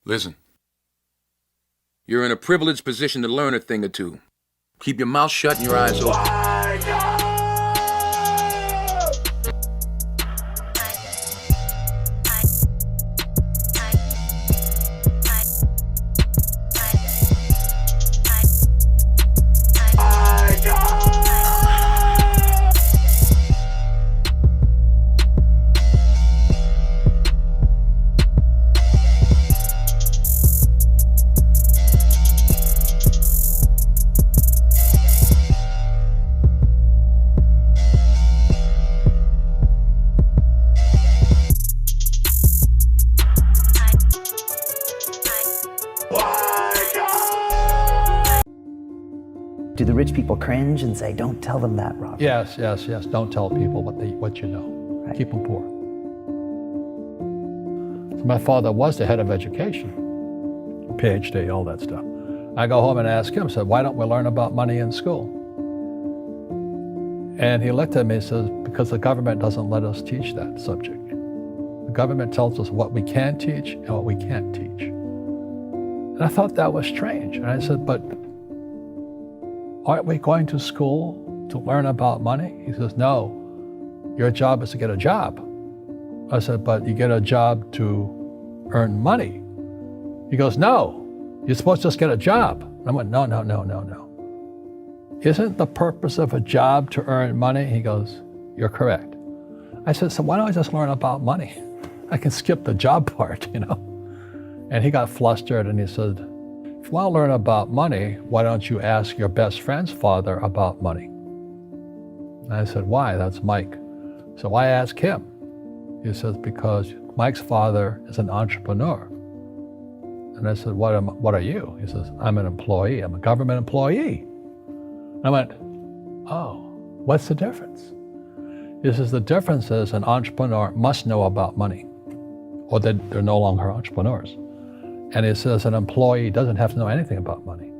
Listen. You're in a privileged position to learn a thing or two. Keep your mouth shut and your eyes open. Do the rich people cringe and say, don't tell them that, Robert? Yes. Don't tell people what you know. Right. Keep them poor. So my father was the head of education, PhD, all that stuff. I go home and ask him, said, why don't we learn about money in school? And he looked at me and says, because the government doesn't let us teach that subject. The government tells us what we can teach and what we can't teach. And I thought that was strange. And I said, but aren't we going to school to learn about money? He says, no, your job is to get a job. I said, but you get a job to earn money. He goes, no, you're supposed to just get a job. And I went, no. Isn't the purpose of a job to earn money? He goes, you're correct. I said, so why don't I just learn about money? I can skip the job part, you know? And he got flustered and he said, if you want to learn about money, why don't you ask your best friend's father about money? And I said, why? That's Mike. So why ask him? He says, because Mike's father is an entrepreneur. And I said, what are you? He says, I'm an employee. I'm a government employee. And I went, oh, what's the difference? He says, the difference is an entrepreneur must know about money, or they're no longer entrepreneurs. And he says an employee doesn't have to know anything about money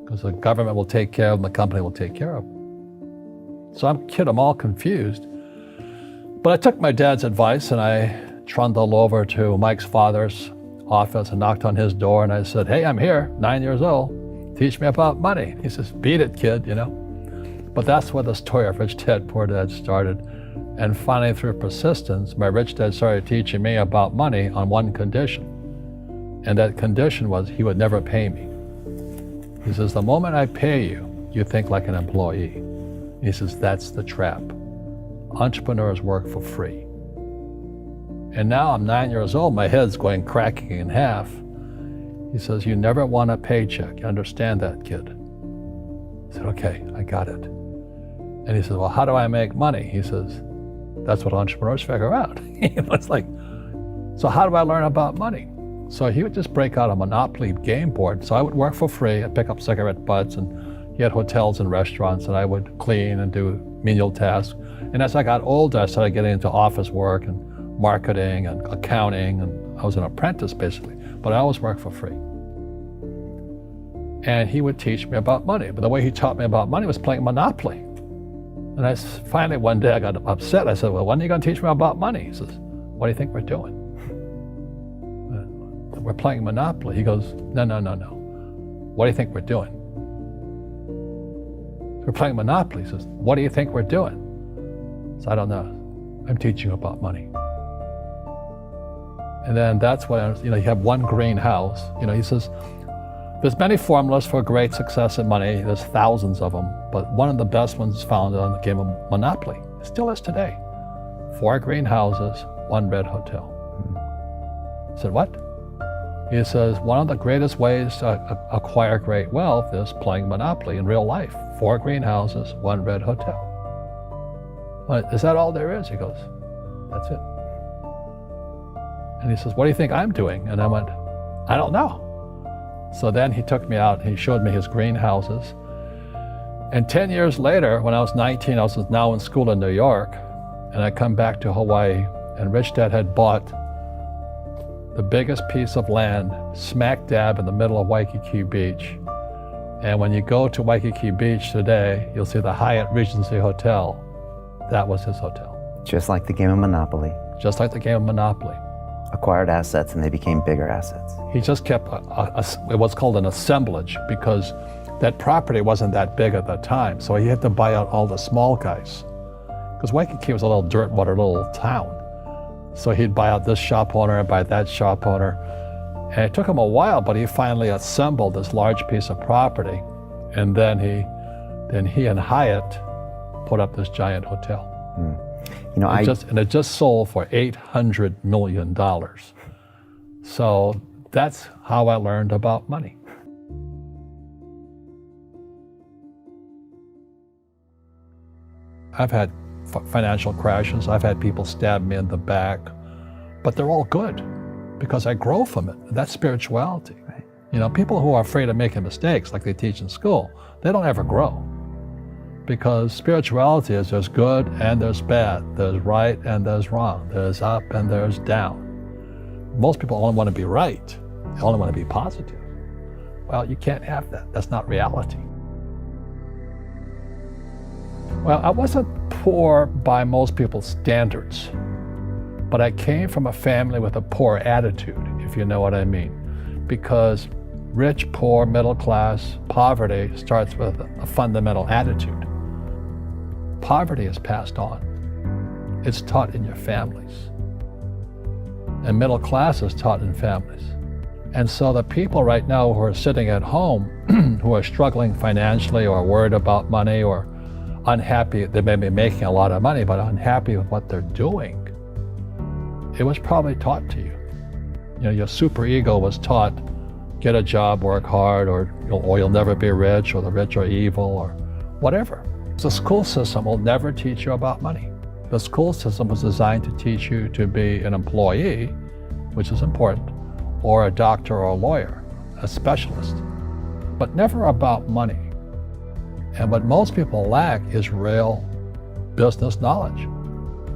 because the government will take care of them, the company will take care of them. So I'm all confused. But I took my dad's advice and I trundled over to Mike's father's office and knocked on his door and I said, hey, I'm here, 9 years old. Teach me about money. He says, beat it, kid, you know. But that's where the story of Rich Dad, Poor Dad started. And finally, through persistence, my rich dad started teaching me about money on one condition. And that condition was he would never pay me. He says, the moment I pay you, you think like an employee. He says, that's the trap. Entrepreneurs work for free. And now I'm 9 years old, my head's going cracking in half. He says, you never want a paycheck. You understand that, kid? I said, okay, I got it. And he says, well, how do I make money? He says, that's what entrepreneurs figure out. It's like, so how do I learn about money? So he would just break out a Monopoly game board. So I would work for free. I'd pick up cigarette butts and he had hotels and restaurants and I would clean and do menial tasks. And as I got older, I started getting into office work and marketing and accounting, and I was an apprentice basically, but I always worked for free. And he would teach me about money, but the way he taught me about money was playing Monopoly. And I finally one day I got upset. I said, well, when are you going to teach me about money? He says, what do you think we're doing? We're playing Monopoly. He goes, no. What do you think we're doing? We're playing Monopoly. He says, what do you think we're doing? So I don't know. I'm teaching you about money. And then that's when, you have one green house. He says, there's many formulas for great success in money. There's thousands of them, but one of the best ones is found on the game of Monopoly. It still is today. 4 green houses, 1 red hotel. I said, what? He says, one of the greatest ways to acquire great wealth is playing Monopoly in real life. 4 greenhouses, 1 red hotel. But is that all there is? He goes, that's it. And he says, what do you think I'm doing? And I went, I don't know. So then he took me out, he showed me his greenhouses. And 10 years later, when I was 19, I was now in school in New York, and I come back to Hawaii, and Rich Dad had bought the biggest piece of land smack dab in the middle of Waikiki Beach. And when you go to Waikiki Beach today, you'll see the Hyatt Regency Hotel. That was his hotel. Just like the game of Monopoly. Just like the game of Monopoly. acquired assets and they became bigger assets. He just kept what's called an assemblage, because that property wasn't that big at the time. So he had to buy out all the small guys. Because Waikiki was a little dirt water little town. So he'd buy out this shop owner and buy that shop owner. And it took him a while, but he finally assembled this large piece of property. And then he and Hyatt put up this giant hotel. You know, It just sold for $800 million. So that's how I learned about money. I've had financial crashes. I've had people stab me in the back, but they're all good because I grow from it. That's spirituality. Right. You know, people who are afraid of making mistakes, like they teach in school, they don't ever grow. Because spirituality is there's good and there's bad, there's right and there's wrong, there's up and there's down. Most people only want to be right. They only want to be positive. Well, you can't have that. That's not reality. Well, I wasn't poor by most people's standards, but I came from a family with a poor attitude, if you know what I mean. Because rich, poor, middle class, poverty starts with a fundamental attitude. Poverty is passed on. It's taught in your families. And middle class is taught in families. And so the people right now who are sitting at home, who are struggling financially or worried about money or unhappy, they may be making a lot of money, but unhappy with what they're doing, it was probably taught to you. You know, your superego was taught, get a job, work hard, or you'll never be rich, or the rich are evil, or whatever. The school system will never teach you about money. The school system was designed to teach you to be an employee, which is important, or a doctor or a lawyer, a specialist, but never about money. And what most people lack is real business knowledge,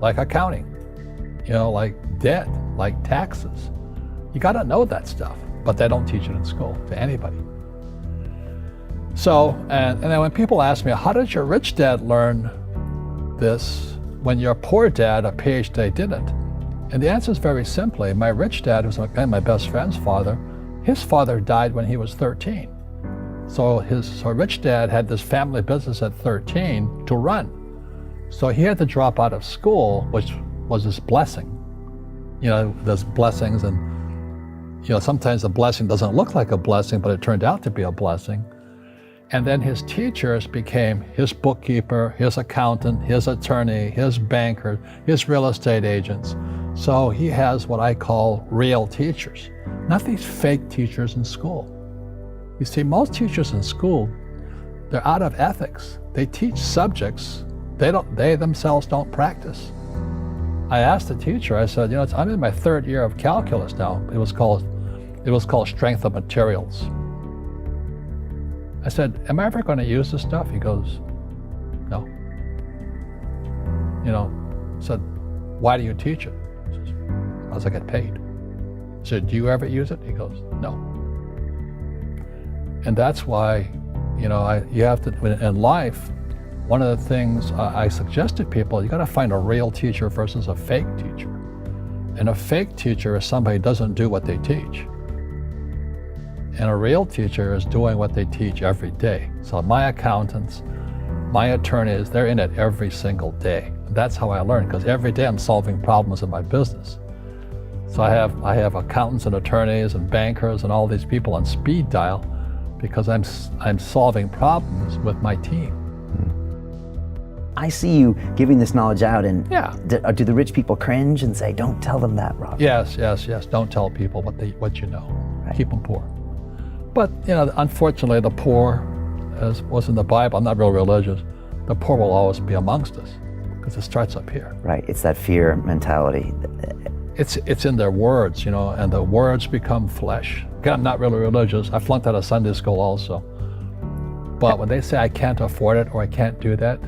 like accounting, you know, like debt, like taxes. You got to know that stuff, but they don't teach it in school to anybody. So, and then when people ask me, how did your rich dad learn this when your poor dad, a PhD, didn't? And the answer is very simply, my rich dad, who's my best friend's father, his father died when he was 13. So his rich dad had this family business at 13 to run. So he had to drop out of school, which was his blessing. You know, there's blessings, and you know, sometimes the blessing doesn't look like a blessing, but it turned out to be a blessing. And then his teachers became his bookkeeper, his accountant, his attorney, his banker, his real estate agents. So he has what I call real teachers, not these fake teachers in school. You see, most teachers in school, they're out of ethics. They teach subjects they themselves don't practice. I asked the teacher, I said, you know, I'm in my third year of calculus now. It was called strength of materials. I said, am I ever going to use this stuff? He goes, no. You know, I said, why do you teach it? He says, because I get paid. I said, do you ever use it? He goes, no. And that's why, you know, you have to, in life, one of the things I suggest to people, you got to find a real teacher versus a fake teacher. And a fake teacher is somebody who doesn't do what they teach. And a real teacher is doing what they teach every day. So my accountants, my attorneys, they're in it every single day. That's how I learn, because every day I'm solving problems in my business. So I have accountants and attorneys and bankers and all these people on speed dial because I'm solving problems with my team. I see you giving this knowledge out, and Yeah. do the rich people cringe and say, don't tell them that, Robert? Yes. Don't tell people what you know. Right. Keep them poor. But, you know, unfortunately, the poor, as was in the Bible, I'm not real religious, the poor will always be amongst us because it starts up here. Right, it's that fear mentality. It's in their words, you know, and the words become flesh. Again, I'm not really religious. I flunked out of Sunday school also. But when they say I can't afford it or I can't do that,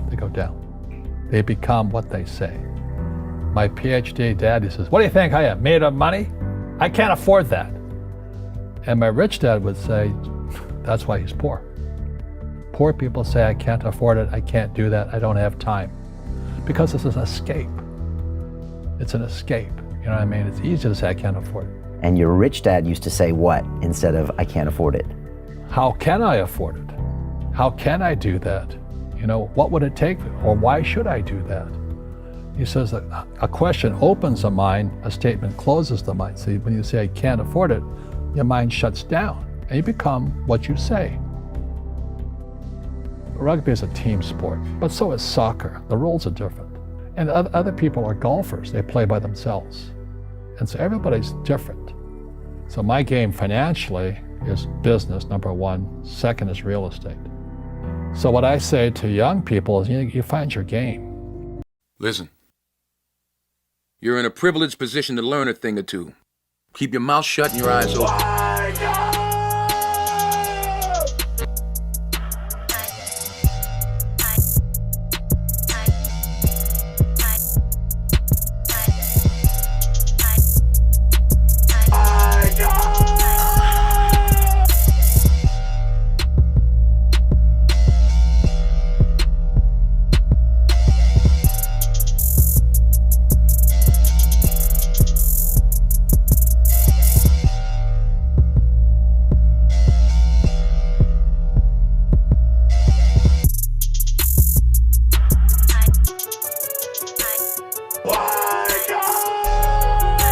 they go down. They become what they say. My PhD dad, he says, what do you think I am, made of money? I can't afford that. And my rich dad would say, that's why he's poor. Poor people say, I can't afford it, I can't do that, I don't have time. Because it's an escape. It's an escape. You know what I mean? It's easy to say I can't afford it. And your rich dad used to say what instead of I can't afford it? How can I afford it? How can I do that? You know, what would it take, or why should I do that? He says that a question opens the mind, a statement closes the mind. See, when you say I can't afford it, your mind shuts down and you become what you say. Rugby is a team sport, but so is soccer. The rules are different. And other people are golfers. They play by themselves. And so everybody's different. So my game financially is business, number one. Second is real estate. So what I say to young people is you find your game. Listen. You're in a privileged position to learn a thing or two. Keep your mouth shut and your eyes open.